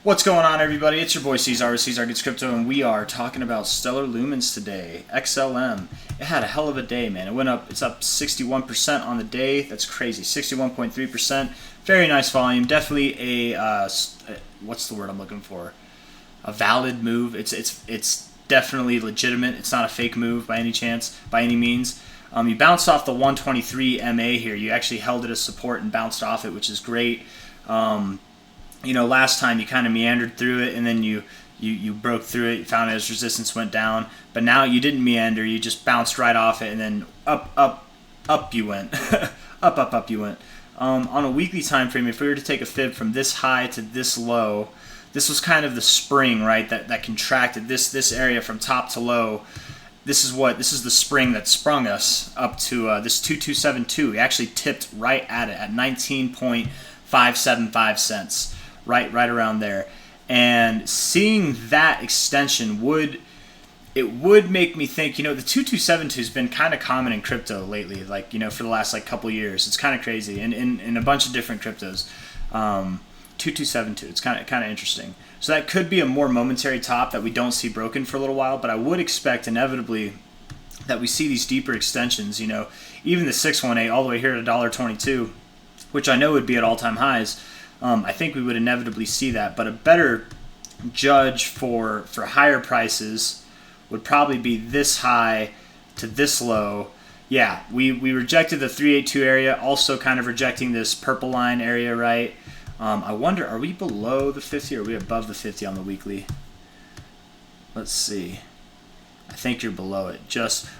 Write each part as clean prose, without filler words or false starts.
What's going on, everybody? It's your boy C-Zar with C-Zar Gets Crypto, and we are talking about Stellar Lumens today. XLM. It had a hell of a day, man. It went up. It's up 61% on the day. That's crazy. 61.3%. Very nice volume. Definitely a what's the word I'm looking for? A valid move. It's definitely legitimate. It's not a fake move by any chance, by any means. You bounced off the 123 MA here. You actually held it as support and bounced off it, which is great. You know, last time you kind of meandered through it, and then you broke through it, you found it as resistance went down. But now you didn't meander, you just bounced right off it, and then up you went. up you went. On a weekly time frame, if we were to take a fib from this high to this low, this was kind of the spring, right, that contracted this area from top to low. This is the spring that sprung us up to this 2272. We actually tipped right at it at 19.575 cents. Right around there, and seeing that extension would make me think, you know, the 2272 has been kind of common in crypto lately, like, you know, for the last like couple years. It's kind of crazy in a bunch of different cryptos. 2272, it's kind of interesting. So that could be a more momentary top that we don't see broken for a little while, but I would expect inevitably that we see these deeper extensions. You know, even the 618 all the way here at $1.22, which I know would be at all-time highs. I think we would inevitably see that, but a better judge for higher prices would probably be this high to this low. Yeah, we rejected the 382 area, also kind of rejecting this purple line area, right? I wonder, are we below the 50 or are we above the 50 on the weekly? Let's see. I think you're below it.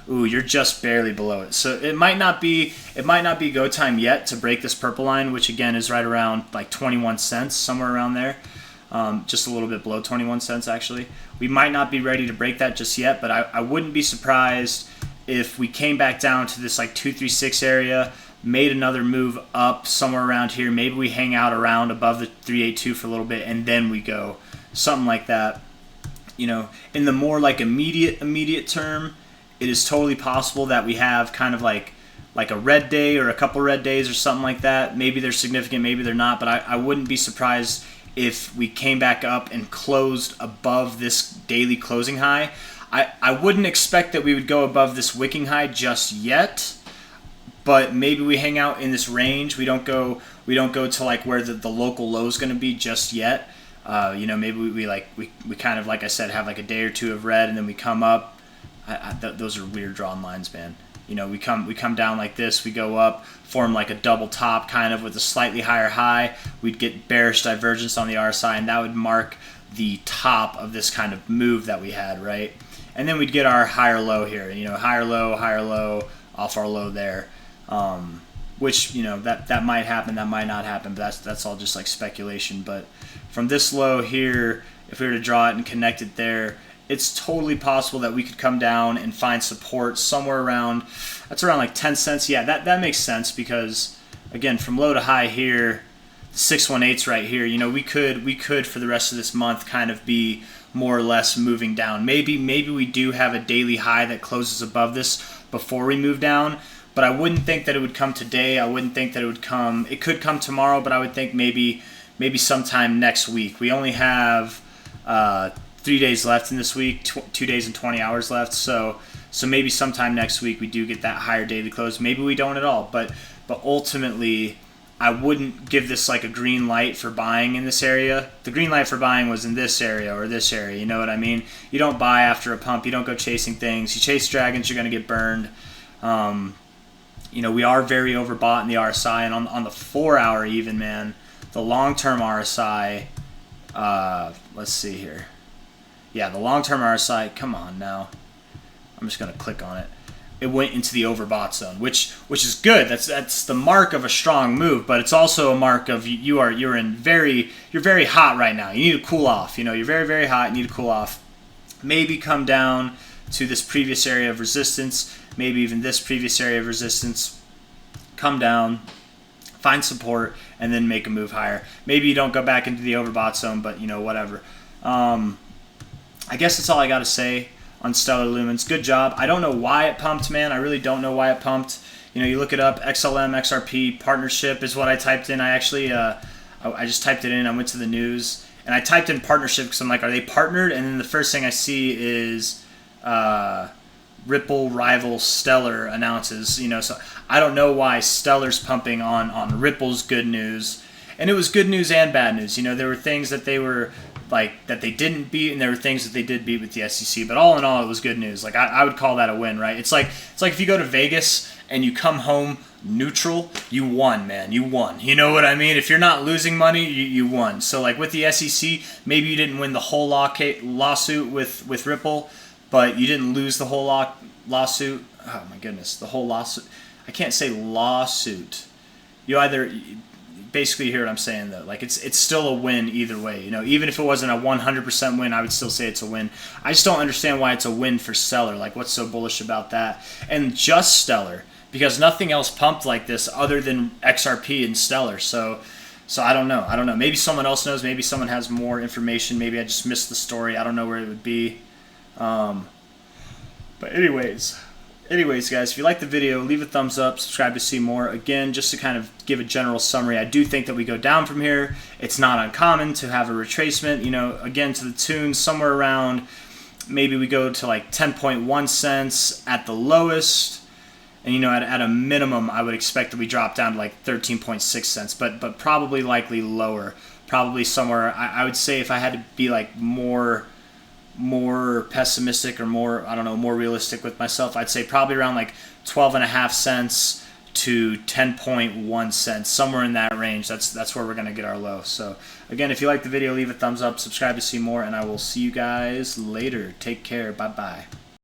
You're just barely below it. So it might not be go time yet to break this purple line, which again is right around like 21 cents, somewhere around there. Just a little bit below 21 cents actually. We might not be ready to break that just yet, but I wouldn't be surprised if we came back down to this like 236 area, made another move up somewhere around here. Maybe we hang out around above the 382 for a little bit, and then we go something like that. You know, in the more like immediate term, it is totally possible that we have kind of like a red day or a couple red days or something like that. Maybe they're significant, maybe they're not, but I wouldn't be surprised if we came back up and closed above this daily closing high. I wouldn't expect that we would go above this wicking high just yet, but maybe we hang out in this range. We don't go to like where the local low is going to be just yet. You know, maybe we kind of, like I said, have like a day or two of red, and then we come up. Those are weird drawn lines, man. You know, we come down like this, we go up, form like a double top kind of with a slightly higher high. We'd get bearish divergence on the RSI, and that would mark the top of this kind of move that we had, right? And then we'd get our higher low here. You know, higher low, off our low there. Which, you know, that might happen, that might not happen, but that's all just like speculation. But from this low here, if we were to draw it and connect it there, it's totally possible that we could come down and find support somewhere around, that's around like 10 cents. Yeah, that makes sense, because again, from low to high here, the 618's right here. You know, we could for the rest of this month kind of be more or less moving down. Maybe we do have a daily high that closes above this before we move down. But I wouldn't think that it would come today. I wouldn't think that it would come. It could come tomorrow, but I would think maybe sometime next week. We only have 3 days left in this week, 2 days and 20 hours left. So maybe sometime next week we do get that higher daily close. Maybe we don't at all. But ultimately, I wouldn't give this like a green light for buying in this area. The green light for buying was in this area or this area. You know what I mean? You don't buy after a pump. You don't go chasing things. You chase dragons, you're going to get burned. You know, we are very overbought in the RSI, and on the 4 hour even, man, the long-term RSI, let's see here. Yeah, the long-term RSI, come on now. I'm just going to click on it. It went into the overbought zone, which is good. That's the mark of a strong move, but it's also a mark of you're very hot right now. You need to cool off. You know, you're very, very hot, you need to cool off. Maybe come down to this previous area of resistance, maybe even this previous area of resistance, come down, find support, and then make a move higher. Maybe you don't go back into the overbought zone, but, you know, whatever. I guess that's all I got to say on Stellar Lumens. Good job. I don't know why it pumped, man. I really don't know why it pumped. You know, you look it up, XLM, XRP, partnership is what I typed in. I actually, I just typed it in. I went to the news, and I typed in partnership because I'm like, are they partnered? And then the first thing I see is Ripple rival Stellar announces, so I don't know why Stellar's pumping on Ripple's good news. And it was good news and bad news. There were things that they were like that they didn't beat, and there were things that they did beat with the SEC. But all in all, it was good news. Like I would call that a win, right? It's like if you go to Vegas and you come home neutral, you won, man. You won. You know what I mean? If you're not losing money, you won. So like with the SEC, maybe you didn't win the whole lawsuit with Ripple, but you didn't lose the whole lawsuit. Oh my goodness, the whole lawsuit. I can't say lawsuit. You either basically you hear what I'm saying though. Like it's still a win either way. Even if it wasn't a 100% win, I would still say it's a win. I just don't understand why it's a win for Stellar. Like what's so bullish about that? And just Stellar, because nothing else pumped like this other than XRP and Stellar. So I don't know. Maybe someone else knows. Maybe someone has more information. Maybe I just missed the story. I don't know where it would be. But anyways, guys, if you like the video, leave a thumbs up, subscribe to see more. Again, just to kind of give a general summary, I do think that we go down from here. It's not uncommon to have a retracement, again, to the tune somewhere around, maybe we go to like 10.1 cents at the lowest. And, at a minimum, I would expect that we drop down to like 13.6 cents, but probably likely lower. Probably somewhere, I would say if I had to be like more pessimistic or more realistic with myself, I'd say probably around like 12.5 cents to 10.1 cents, somewhere in that range. That's where we're going to get our low. So again, if you like the video, leave a thumbs up, subscribe to see more, and I will see you guys later. Take care. Bye-bye.